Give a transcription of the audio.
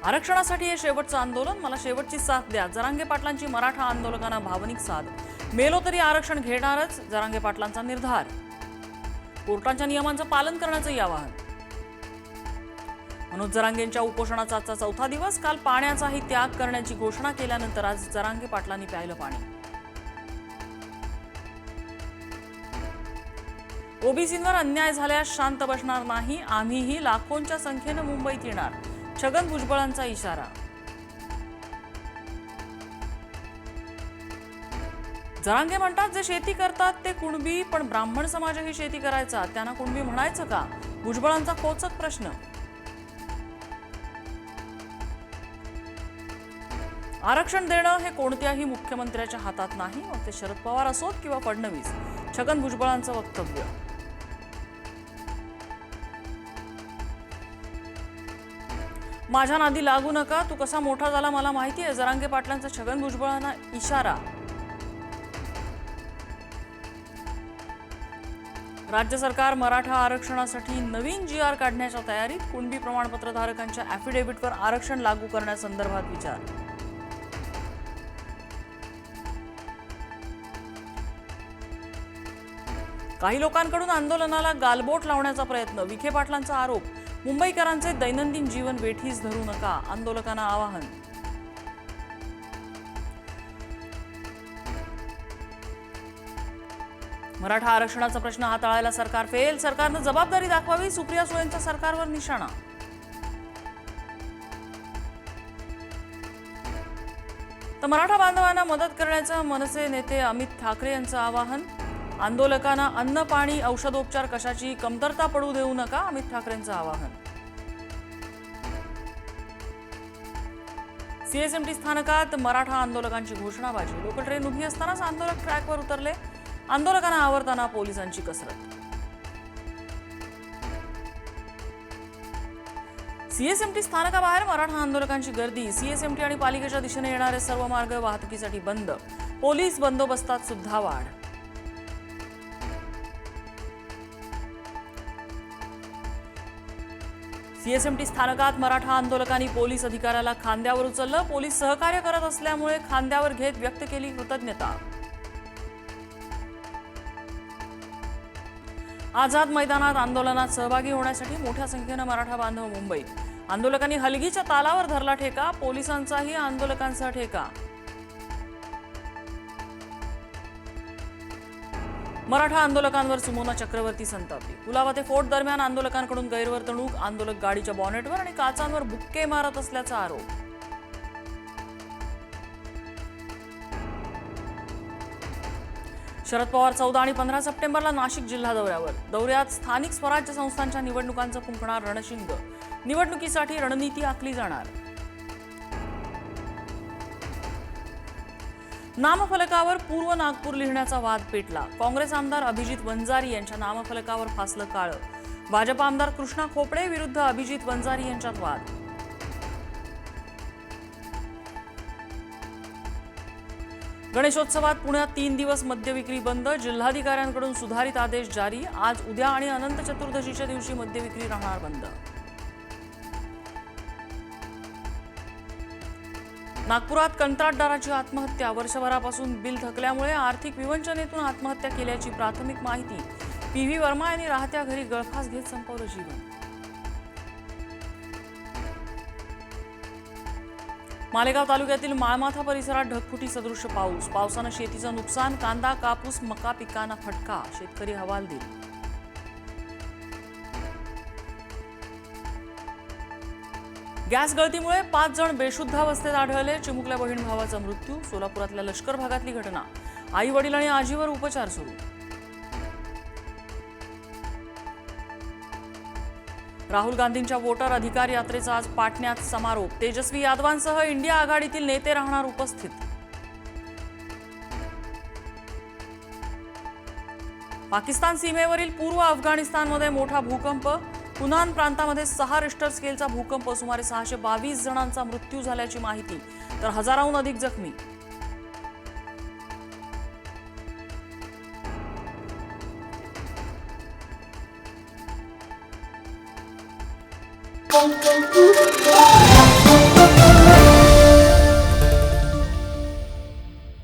आरक्षणासाठी हे शेवटचं आंदोलन, मला शेवटची साथ द्या. जरांगे पाटलांची मराठा आंदोलकांना भावनिक साथ. मेलो तरी आरक्षण घेणारच, जरांगे पाटलांचा निर्धार. कोर्टाच्या नियमांचं पालन करण्याचंही आवाहन. मनोज जरांगेंच्या उपोषणाचा आजचा चौथा दिवस. काल पाण्याचाही त्याग करण्याची घोषणा केल्यानंतर आज जरांगे पाटलांनी प्यायलं पाणी. ओबीसींवर अन्याय झाल्यास शांत बसणार नाही, आम्हीही लाखोंच्या संख्येनं मुंबईत येणार. छगन भुजबळांचा इशारा. जरांगे म्हणतात जे शेती करतात ते कुणबी, पण ब्राह्मण समाजही शेती करायचा, त्यांना कुणबी म्हणायचं का? भुजबळांचा खोचक प्रश्न. आरक्षण देणं हे कोणत्याही मुख्यमंत्र्याच्या हातात नाही, मग ते शरद पवार असोत किंवा फडणवीस. छगन भुजबळांचं वक्तव्य. माझ्या नादी लागू नका, तू कसा मोठा झाला मला माहिती आहे. जरांगे पाटलांचा छगन भुजबळांना इशारा. राज्य सरकार मराठा आरक्षणासाठी नवीन GR काढण्याच्या तयारीत. कुणबी प्रमाणपत्र धारकांच्या ॲफिडेव्हिटवर आरक्षण लागू करण्यासंदर्भात विचार. काही लोकांकडून आंदोलनाला गालबोट लावण्याचा प्रयत्न. विखे पाटलांचा आरोप. मुंबईकरांचे दैनंदिन जीवन वेठीस धरू नका, आंदोलकांना आवाहन. मराठा आरक्षणाचा प्रश्न हाताळायला सरकार फेल. सरकारनं जबाबदारी दाखवावी, सुप्रिया सुळेंचा सरकारवर निशाणा. तर मराठा बांधवांना मदत करण्याचं मनसे नेते अमित ठाकरे यांचं आवाहन. आंदोलकांना अन्न, पाणी, औषधोपचार कशाची कमतरता पडू देऊ नका, अमित ठाकरेंचं आवाहन. CSMT स्थानकात मराठा आंदोलकांची घोषणाबाजी. लोकल ट्रेन उभी असतानाच आंदोलक ट्रॅकवर उतरले. आंदोलकांना आवरताना पोलिसांची कसरत. CSMT स्थानकाबाहेर मराठा आंदोलकांची गर्दी. CSMT आणि पालिकेच्या दिशेने येणारे सर्व मार्ग वाहतुकीसाठी बंद. पोलीस बंदोबस्तात सुद्धा वाढ. CSMT स्थानकात मराठा आंदोलकांनी पोलीस अधिकाऱ्याला खांद्यावर उचललं. पोलीस सहकार्य करत असल्यामुळे खांद्यावर घेत व्यक्त केली कृतज्ञता. आझाद मैदानात आंदोलनात सहभागी होण्यासाठी मोठ्या संख्येनं मराठा बांधव मुंबईत. आंदोलकांनी हलगीच्या तालावर धरला ठेका. पोलिसांचाही आंदोलकांसह ठेका. मराठा आंदोलकांवर सुमोना चक्रवर्ती संतापली. कुलाबा ते फोर्ट दरम्यान आंदोलकांकडून गैरवर्तणूक. आंदोलक गाडीच्या बॉनेटवर आणि काचांवर बुक्के मारत असल्याचा आरोप. शरद पवार 14 आणि 15 सप्टेंबरला नाशिक जिल्हा दौऱ्यावर. दौऱ्यात स्थानिक स्वराज्य संस्थांच्या निवडणुकांचं फुंकणार रणशिंग. निवडणुकीसाठी रणनीती आखली जाणार. नामफलकावर पूर्व नागपूर लिहिण्याचा वाद पेटला. काँग्रेस आमदार अभिजित वंजारी यांच्या नामफलकावर फासलं काळं. भाजप आमदार कृष्णा खोपडे विरुद्ध अभिजित वंजारी यांच्यात वाद. गणेशोत्सवात पुण्यात 3 दिवस मद्यविक्री बंद. जिल्हाधिकाऱ्यांकडून सुधारित आदेश जारी. आज, उद्या आणि अनंत चतुर्दशीच्या दिवशी मद्यविक्री राहणार बंद. नागपुरात कंत्राटदाराची आत्महत्या. वर्षभरापासून बिल थकल्यामुळे आर्थिक विवंचनेतून आत्महत्या केल्याची प्राथमिक माहिती. PV वर्मा यांनी राहत्या घरी गळफास घेत संपवलं जीवन. मालेगाव तालुक्यातील माळमाथा परिसरात ढगफुटी सदृश्य पाऊस. पावसानं शेतीचं नुकसान. कांदा, कापूस, मका पिकांना फटका. शेतकरी हवालदिल. गॅस गळतीमुळे 5 जण बेशुद्ध अवस्थेत आढळले. चिमुकल्या बहीण भावाचा मृत्यू. सोलापुरातल्या लष्कर भागातली घटना. आई वडील आणि आजीवर उपचार सुरू. राहुल गांधींच्या वोटर अधिकार यात्रेचा आज पाटण्यात समारोप. तेजस्वी यादवांसह इंडिया आघाडीतील नेते राहणार उपस्थित. पाकिस्तान सीमेवरील पूर्व अफगाणिस्तानमध्ये मोठा भूकंप. पुनान प्रांतामध्ये 6 रिश्टर स्केलचा भूकंप. सुमारे 622 जणांचा मृत्यू झाल्याची माहिती, तर हजाराहून अधिक जखमी. Thank you.